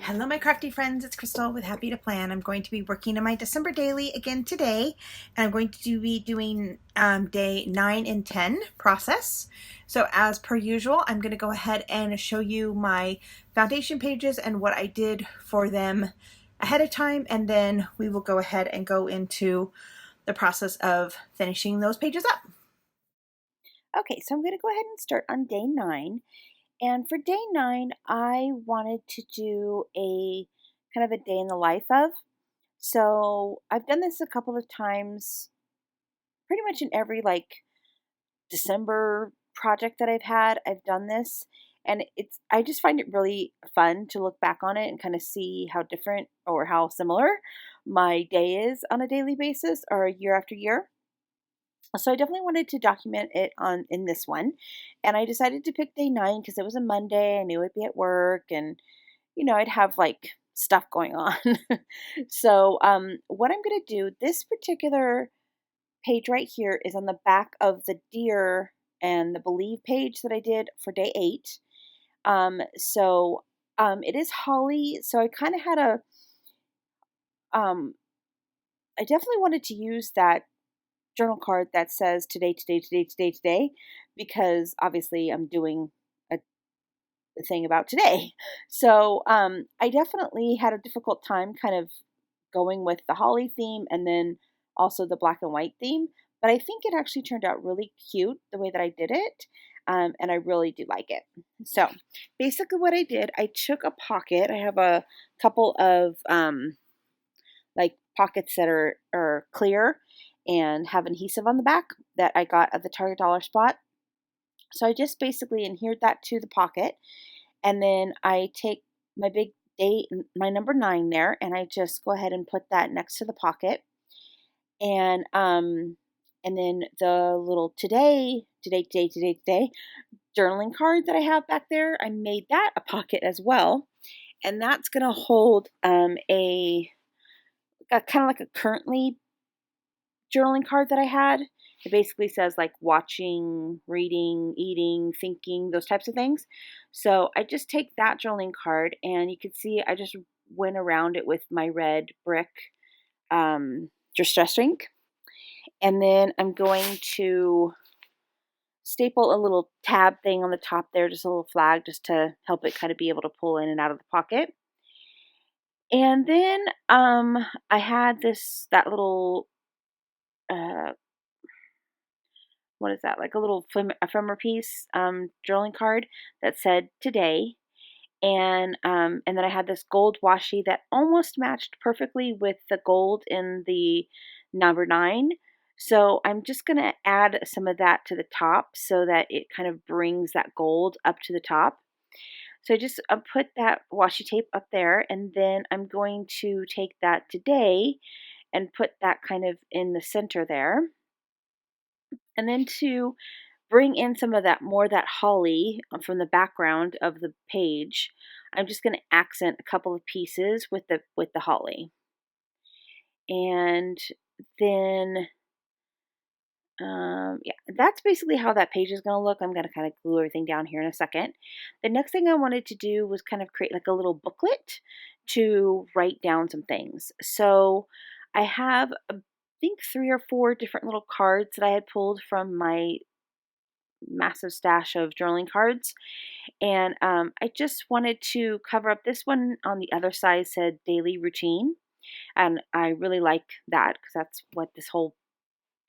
Hello, my crafty friends. It's Crystal with Happy to Plan. I'm going to be working on my December daily again today, and I'm going to be doing day 9 and 10 process. So as per usual, I'm going to go ahead and show you my foundation pages and what I did for them ahead of time, and then we will go ahead and go into the process of finishing those pages up. Okay, so I'm going to go ahead and start on day 9. And for day 9, I wanted to do a kind of a day in the life of. So I've done this a couple of times, pretty much in every December project that I've had. I've done this, and I just find it really fun to look back on it and kind of see how different or how similar my day is on a daily basis or year after year. So I definitely wanted to document it in this one. And I decided to pick day 9 because it was a Monday. I knew I'd be at work and I'd have stuff going on. So what I'm going to do, this particular page right here is on the back of the deer and the believe page that I did for day 8. It is holly. So I kind of had um, I definitely wanted to use that journal card that says today, today, today, today, today, because obviously I'm doing a thing about today. So I definitely had a difficult time kind of going with the holly theme and then also the black and white theme. But I think it actually turned out really cute the way that I did it. And I really do like it. So basically what I did, I took a pocket. I have a couple of pockets that are clear and have adhesive on the back that I got at the Target Dollar Spot. So I just basically adhered that to the pocket, and then I take my big date, my number 9 there, and I just go ahead and put that next to the pocket. And then the little today journaling card that I have back there, I made that a pocket as well. And that's going to hold a kind of like a currently journaling card that I had. It basically says watching, reading, eating, thinking, those types of things. So I just take that journaling card, and you can see I just went around it with my red brick distress ink. And then I'm going to staple a little tab thing on the top there, just a little flag, just to help it kind of be able to pull in and out of the pocket. And then I had that little what is that, like a little ephemera piece journaling card that said today. And then I had this gold washi that almost matched perfectly with the gold in the number 9. So I'm just going to add some of that to the top so that it kind of brings that gold up to the top. So I just put that washi tape up there, and then I'm going to take that today and put that kind of in the center there. And then to bring in some of that holly from the background of the page, I'm just going to accent a couple of pieces with the holly. And then yeah, that's basically how that page is going to look. I'm going to kind of glue everything down here in a second. The next thing I wanted to do was kind of create like a little booklet to write down some things. So I have, I think, 3 or 4 different little cards that I had pulled from my massive stash of journaling cards. And I just wanted to cover up this one. On the other side said daily routine. And I really like that because that's what this whole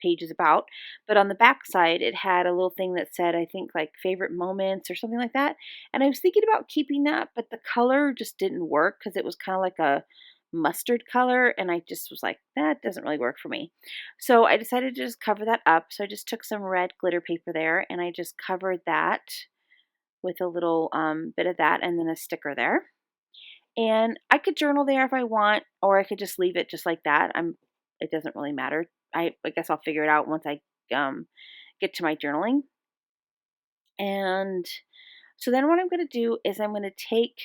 page is about. But on the back side, it had a little thing that said, I think, like favorite moments or something like that. And I was thinking about keeping that, but the color just didn't work because it was kind of like a mustard color, and I just was like, that doesn't really work for me. So I decided to just cover that up. So I just took some red glitter paper there, and I just covered that with a little bit of that and then a sticker there. And I could journal there if I want, or I could just leave it just like that. It doesn't really matter. I guess I'll figure it out once I get to my journaling. And so then what I'm going to do is I'm going to take,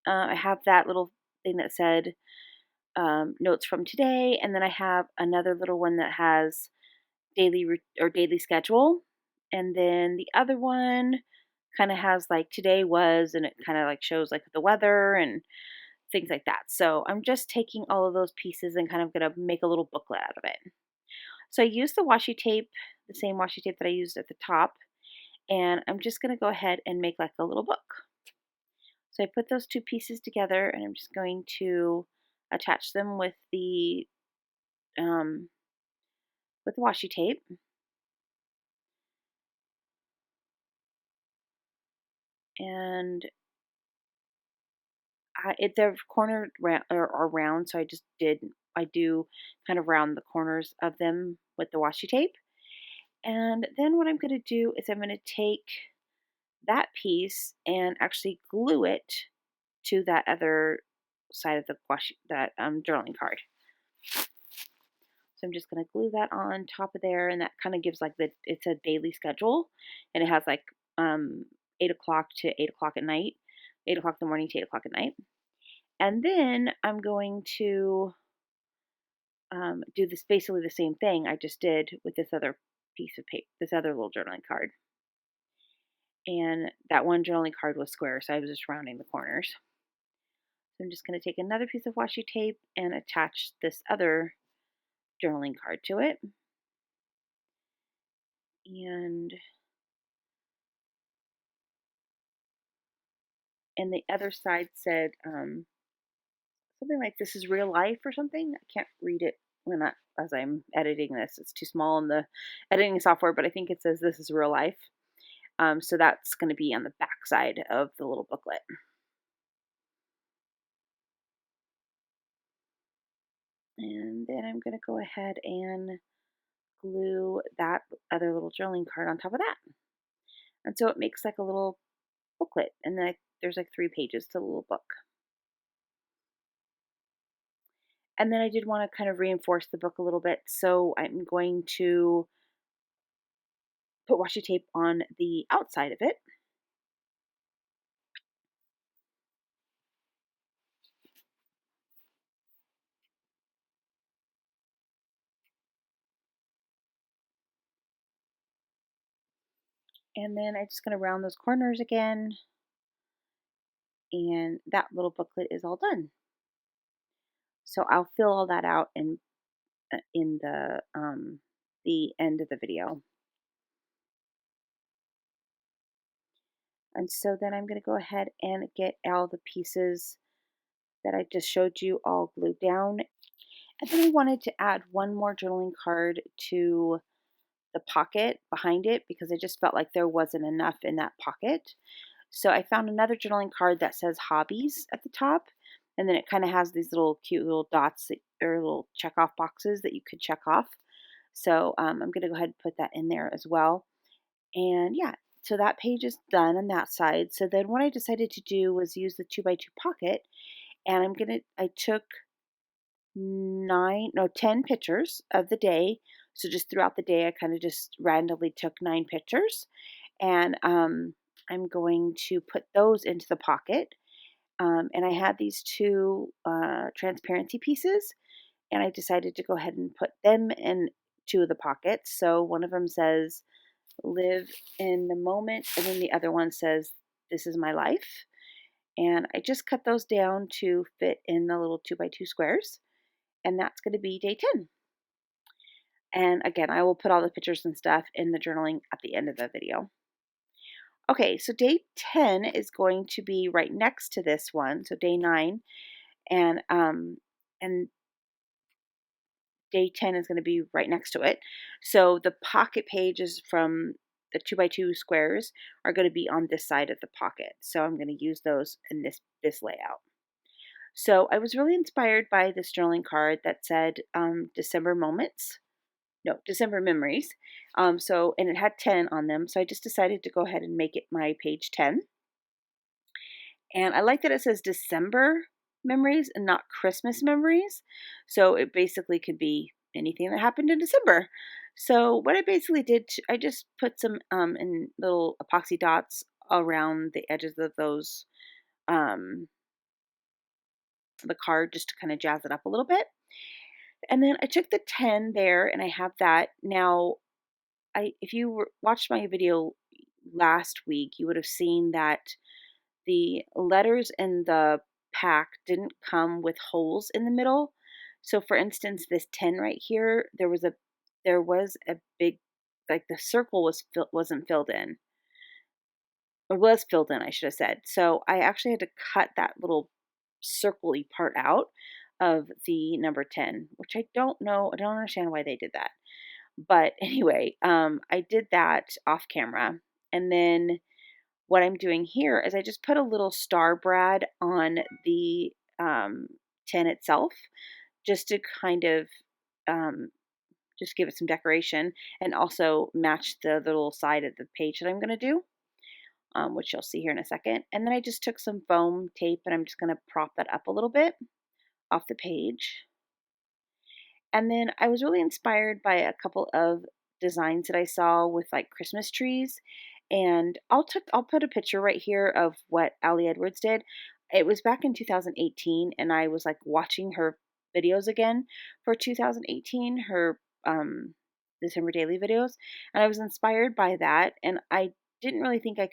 I have that little thing that said notes from today, and then I have another little one that has daily schedule, and then the other one kind of has like today was, and it kind of like shows like the weather and things like that. So I'm just taking all of those pieces and kind of going to make a little booklet out of it. So I used the washi tape, the same washi tape that I used at the top, and I'm just going to go ahead and make like a little book. So I put those two pieces together, and I'm just going to attach them um, with the washi tape. And the corner are round, so I do kind of round the corners of them with the washi tape. And then what I'm going to do is I'm going to take that piece and actually glue it to that other side of the journaling card. So I'm just going to glue that on top of there, and that kind of gives like it's a daily schedule, and it has like 8 o'clock to 8 o'clock at night, 8 o'clock in the morning to 8 o'clock at night. And then I'm going to do this basically the same thing I just did with this other piece of paper, this other little journaling card. And that one journaling card was square, so I was just rounding the corners. So I'm just going to take another piece of washi tape and attach this other journaling card to it. And the other side said something like "This is real life" or something. I can't read it as I'm editing this. It's too small in the editing software, but I think it says "This is real life." So that's going to be on the back side of the little booklet. And then I'm going to go ahead and glue that other little journaling card on top of that. And so it makes like a little booklet, and then there's like 3 pages to the little book. And then I did want to kind of reinforce the book a little bit, so I'm going to put washi tape on the outside of it. And then I'm just going to round those corners again, and that little booklet is all done. So I'll fill all that out in the end of the video. And so then I'm going to go ahead and get all the pieces that I just showed you all glued down. And then I wanted to add one more journaling card to the pocket behind it because I just felt like there wasn't enough in that pocket. So I found another journaling card that says hobbies at the top. And then it kind of has these little cute little dots or little check off boxes that you could check off. So I'm going to go ahead and put that in there as well. And yeah, so that page is done on that side. So then what I decided to do was use the 2x2 pocket, and I took 10 pictures of the day. So just throughout the day, I kind of just randomly took 9 pictures, and I'm going to put those into the pocket. And I had these 2 transparency pieces, and I decided to go ahead and put them in 2 of the pockets. So one of them says "Live in the moment," and then the other one says "This is my life." And I just cut those down to fit in the little 2x2 squares, and that's going to be day 10. And again, I will put all the pictures and stuff in the journaling at the end of the video. Okay, so day 10 is going to be right next to this one, so day 9, and day 10 is going to be right next to it. So the pocket pages from the 2x2 squares are going to be on this side of the pocket. So I'm going to use those in this layout. So I was really inspired by this journaling card that said December memories. And it had 10 on them. So I just decided to go ahead and make it my page 10. And I like that it says December memories and not Christmas memories. So it basically could be anything that happened in December. So what I basically did, I just put some in little epoxy dots around the edges of those the card just to kind of jazz it up a little bit. And then I took the 10 there, and I have that. Now, if you watched my video last week, you would have seen that the letters in the pack didn't come with holes in the middle. So for instance, this 10 right here, there was a big, like the circle wasn't filled in. It was filled in, I should have said. So I actually had to cut that little circle-y part out of the number 10, which I don't know. I don't understand why they did that. But anyway, I did that off camera. And then what I'm doing here is I just put a little star brad on the 10 itself, just to kind of um, just give it some decoration and also match the little side of the page that I'm going to do, which you'll see here in a second. And then I just took some foam tape and I'm just going to prop that up a little bit off the page. And then I was really inspired by a couple of designs that I saw with like Christmas trees. And I'll put a picture right here of what Ali Edwards did. It was back in 2018 and I was like watching her videos again for 2018, her December daily videos, and I was inspired by that, and didn't really think I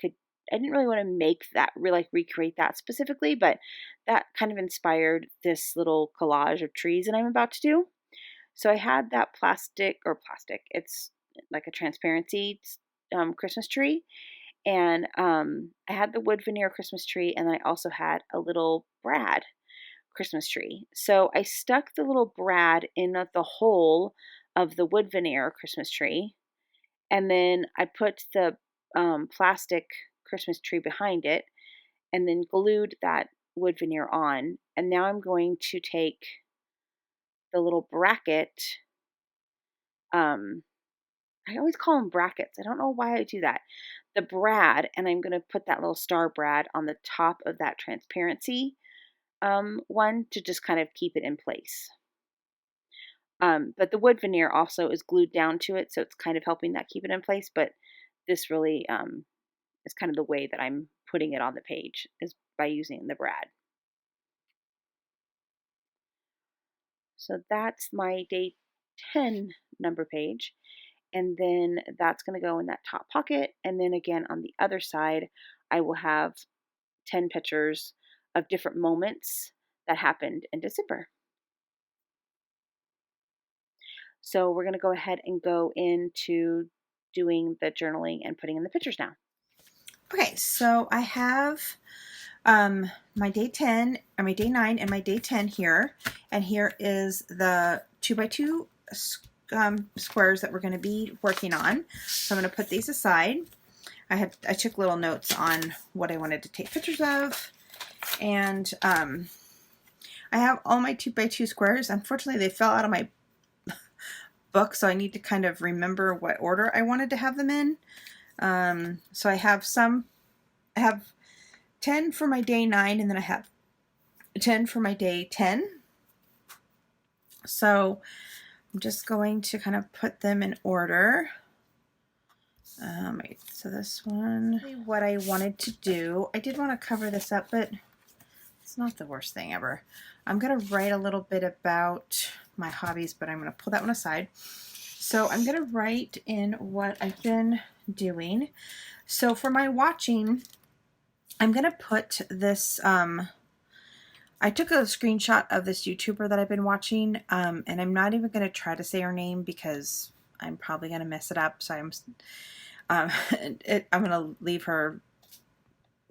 didn't really want to make that, like recreate that specifically, but that kind of inspired this little collage of trees that I'm about to do. So I had that plastic, it's like a transparency Christmas tree. And I had the wood veneer Christmas tree, and then I also had a little brad Christmas tree. So I stuck the little brad in the hole of the wood veneer Christmas tree, and then I put the plastic Christmas tree behind it, and then glued that wood veneer on. And now I'm going to take the little bracket. Um, I always call them brackets. I don't know why I do that. The brad, and I'm going to put that little star brad on the top of that transparency one to just kind of keep it in place. But the wood veneer also is glued down to it, so it's kind of helping that keep it in place. But this really is kind of the way that I'm putting it on the page, is by using the brad. So that's my day 10 number page. And then that's going to go in that top pocket. And then again, on the other side, I will have 10 pictures of different moments that happened in December. So we're going to go ahead and go into doing the journaling and putting in the pictures now. Okay, so I have my day 10, or my day 9 and my day 10 here. And here is the 2x2 squares that we're going to be working on. So I'm going to put these aside. I took little notes on what I wanted to take pictures of. And I have all my 2x2 squares. Unfortunately, they fell out of my book, so I need to kind of remember what order I wanted to have them in. So I have 10 for my day 9, and then I have 10 for my day 10. So I'm just going to kind of put them in order. Right, so this one, what I wanted to do, I did want to cover this up, but it's not the worst thing ever. I'm going to write a little bit about my hobbies, but I'm going to pull that one aside. So I'm going to write in what I've been doing. So for my watching, I'm going to put this, I took a screenshot of this YouTuber that I've been watching, and I'm not even going to try to say her name because I'm probably going to mess it up. So I'm going to leave her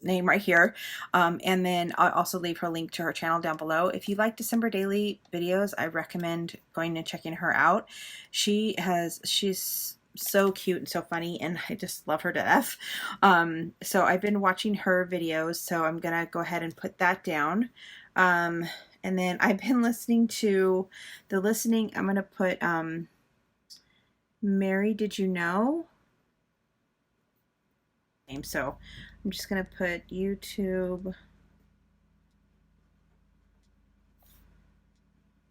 name right here, and then I'll also leave her link to her channel down below. If you like December daily videos, I recommend going and checking her out. She's so cute and so funny, and I just love her to death. So I've been watching her videos, so I'm gonna go ahead and put that down. And then I've been listening to I'm gonna put Mary, Did You Know? So I'm just going to put YouTube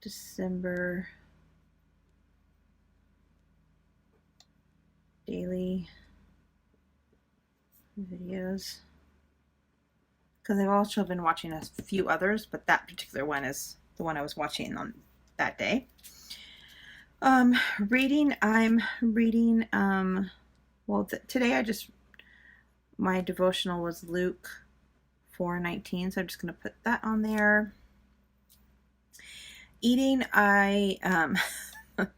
December daily videos, because I've also been watching a few others, but that particular one is the one I was watching on that day. Reading, I'm reading, today my devotional was Luke 4/19, so I'm just going to put that on there. Eating, I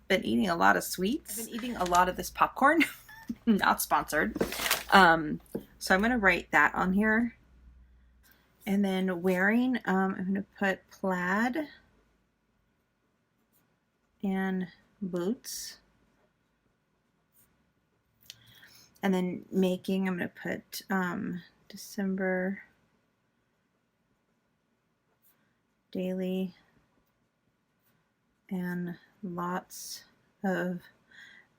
been eating a lot of sweets. I've been eating a lot of this popcorn. Not sponsored. So I'm going to write that on here. And then wearing, I'm going to put plaid and boots. And then making, I'm going to put December Daily and lots of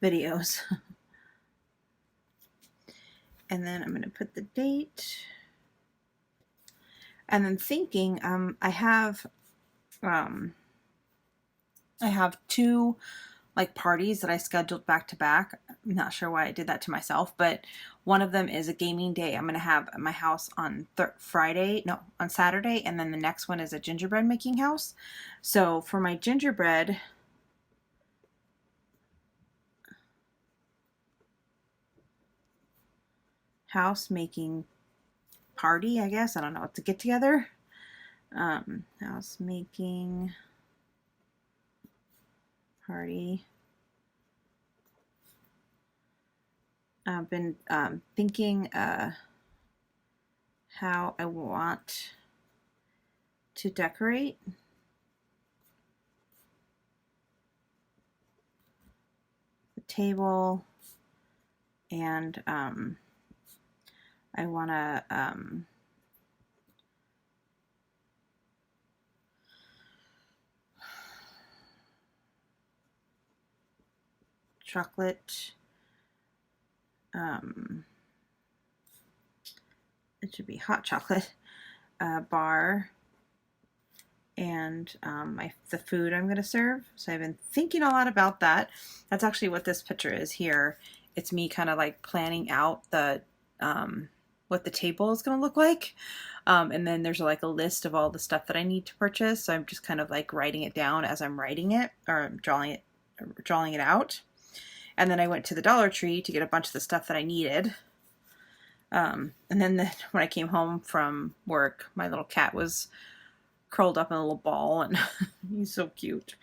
videos. And then I'm going to put the date. And then thinking, I have two like parties that I scheduled back to back. I'm not sure why I did that to myself, but one of them is a gaming day I'm going to have at my house on on Saturday, and then the next one is a gingerbread making house. So for my gingerbread, house making party, I guess, I don't know, it's a get together. House making party. I've been thinking how I want to decorate. The table, and I want to chocolate, it should be hot chocolate bar, and the food I'm going to serve. So I've been thinking a lot about that. That's actually what this picture is here. It's me kind of like planning out the what the table is going to look like. And then there's like a list of all the stuff that I need to purchase. So I'm just kind of like writing it down as I'm writing it, or drawing it out. And then I went to the Dollar Tree to get a bunch of the stuff that I needed. And then when I came home from work, my little cat was curled up in a little ball, and he's so cute.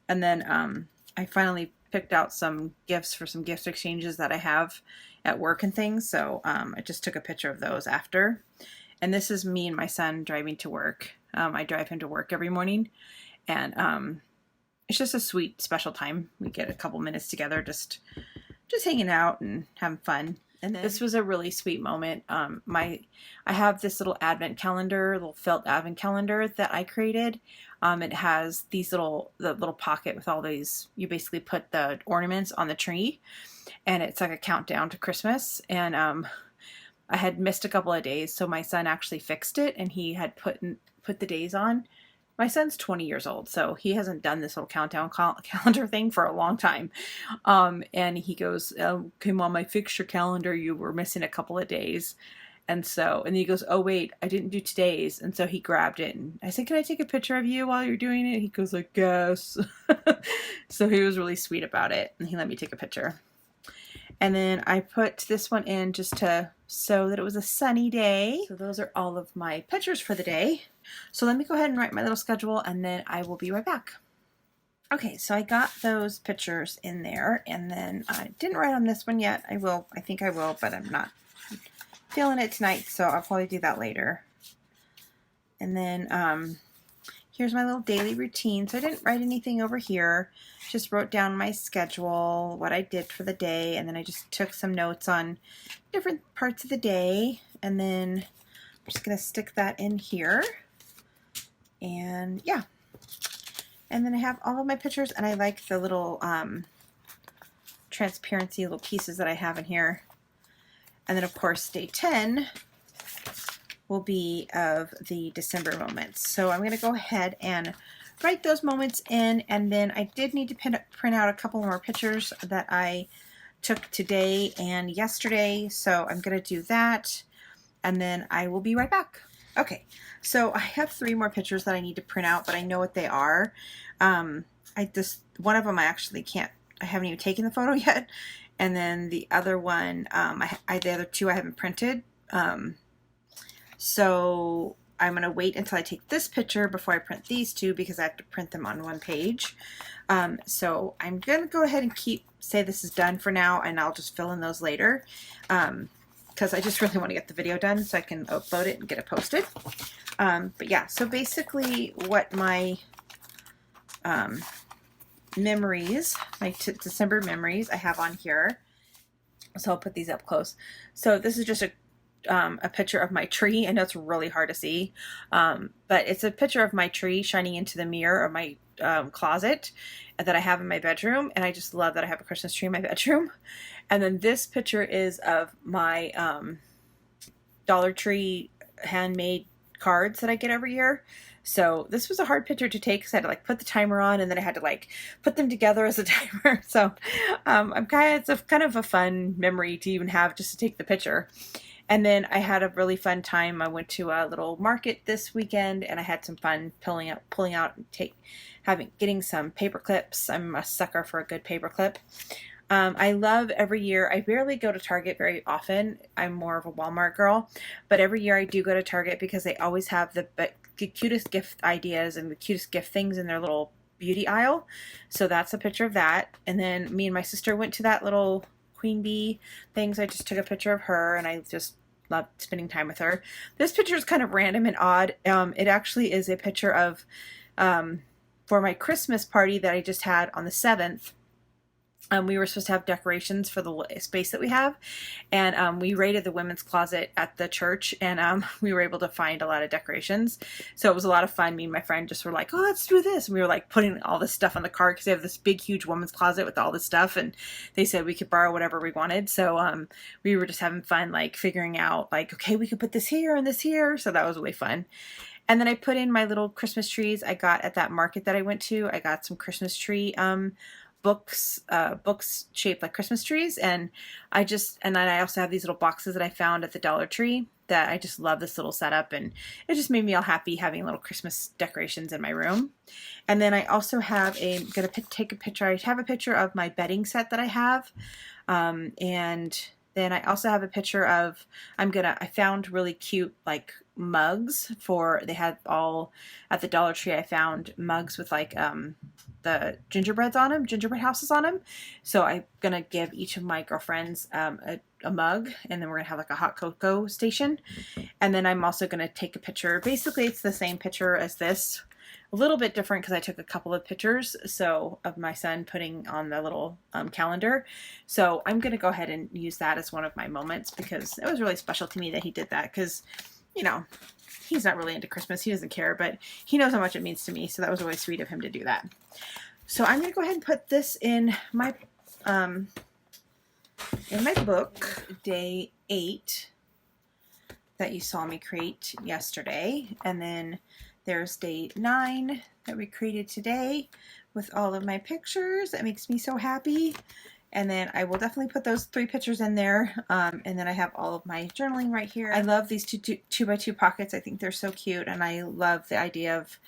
And then I finally picked out some gifts for some gift exchanges that I have at work and things. So I just took a picture of those after. And this is me and my son driving to work. I drive him to work every morning, and it's just a sweet, special time. We get a couple minutes together, just hanging out and having fun. And then, this was a really sweet moment. I have this little advent calendar, little felt advent calendar that I created. It has the little pocket with all these. You basically put the ornaments on the tree, and it's like a countdown to Christmas. And I had missed a couple of days, so my son actually fixed it, and he had put the days on. My son's 20 years old, so he hasn't done this little countdown calendar thing for a long time. And he goes, okay, Mom, I fixed your calendar. You were missing a couple of days. And he goes, oh, wait, I didn't do today's. And so he grabbed it. And I said, can I take a picture of you while you're doing it? He goes, I guess. So he was really sweet about it. And he let me take a picture. And then I put this one in just to show that it was a sunny day. So those are all of my pictures for the day. So let me go ahead and write my little schedule, and then I will be right back. Okay, so I got those pictures in there, and then I didn't write on this one yet. I think I will, but I'm not feeling it tonight, so I'll probably do that later. And then here's my little daily routine. So I didn't write anything over here. Just wrote down my schedule, what I did for the day, and then I just took some notes on different parts of the day. And then I'm just going to stick that in here. And yeah. And then I have all of my pictures, and I like the little transparency little pieces that I have in here. And then of course day 10 will be of the December moments. So I'm going to go ahead and write those moments in, and then I did need to print out a couple more pictures that I took today and yesterday. So I'm going to do that, and then I will be right back. Okay, so I have 3 more pictures that I need to print out, but I know what they are. One of them I haven't even taken the photo yet. And then the other one, the other 2 I haven't printed. So I'm going to wait until I take this picture before I print these two because I have to print them on one page. So I'm going to go ahead and say this is done for now, and I'll just fill in those later because I just really want to get the video done so I can upload it and get it posted. But yeah, so basically what my memories, my December memories I have on here. So I'll put these up close. So this is just a picture of my tree. I know it's really hard to see, but it's a picture of my tree shining into the mirror of my closet that I have in my bedroom, and I just love that I have a Christmas tree in my bedroom. And then this picture is of my Dollar Tree handmade cards that I get every year. So this was a hard picture to take because I had to like put the timer on, and then I had to like put them together as a timer. So it's kind of a fun memory to even have just to take the picture. And then I had a really fun time. I went to a little market this weekend, and I had some fun pulling out and getting some paper clips. I'm a sucker for a good paper clip. I love every year. I barely go to Target very often. I'm more of a Walmart girl, but every year I do go to Target because they always have the cutest gift ideas and the cutest gift things in their little beauty aisle. So that's a picture of that. And then me and my sister went to that little queen bee things. I just took a picture of her, and I just loved spending time with her. This picture is kind of random and odd. It actually is a picture of for my Christmas party that I just had on the 7th. We were supposed to have decorations for the space that we have, and we raided the women's closet at the church, and we were able to find a lot of decorations. So it was a lot of fun. Me and my friend just were like, oh, let's do this. And we were like putting all this stuff on the cart because they have this big, huge women's closet with all this stuff, and they said we could borrow whatever we wanted. So we were just having fun, like figuring out like, okay, we could put this here and this here. So that was really fun. And then I put in my little Christmas trees I got at that market that I went to. I got some Christmas tree books shaped like Christmas trees, and then I also have these little boxes that I found at the Dollar Tree that I just love this little setup, and it just made me all happy having little Christmas decorations in my room. And then I also have take a picture. I have a picture of my bedding set that I have, and then I also have a picture of I found really cute like mugs they had all at the Dollar Tree. I found mugs with like the gingerbread houses on them. So I'm gonna give each of my girlfriends a mug, and then we're gonna have like a hot cocoa station. And then I'm also gonna take a picture. Basically, it's the same picture as this, a little bit different because I took a couple of pictures of my son putting on the little calendar. So I'm gonna go ahead and use that as one of my moments because it was really special to me that he did that, because he's not really into Christmas. He doesn't care, but he knows how much it means to me. So that was really sweet of him to do that. So I'm going to go ahead and put this in my book, day 8, that you saw me create yesterday. And then there's day 9 that we created today with all of my pictures. That makes me so happy. And then I will definitely put those 3 pictures in there. And then I have all of my journaling right here. I love these 2x2 pockets. I think they're so cute. And I love the idea of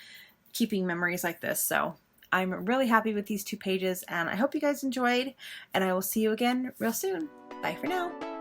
keeping memories like this. So I'm really happy with these 2 pages. And I hope you guys enjoyed. And I will see you again real soon. Bye for now.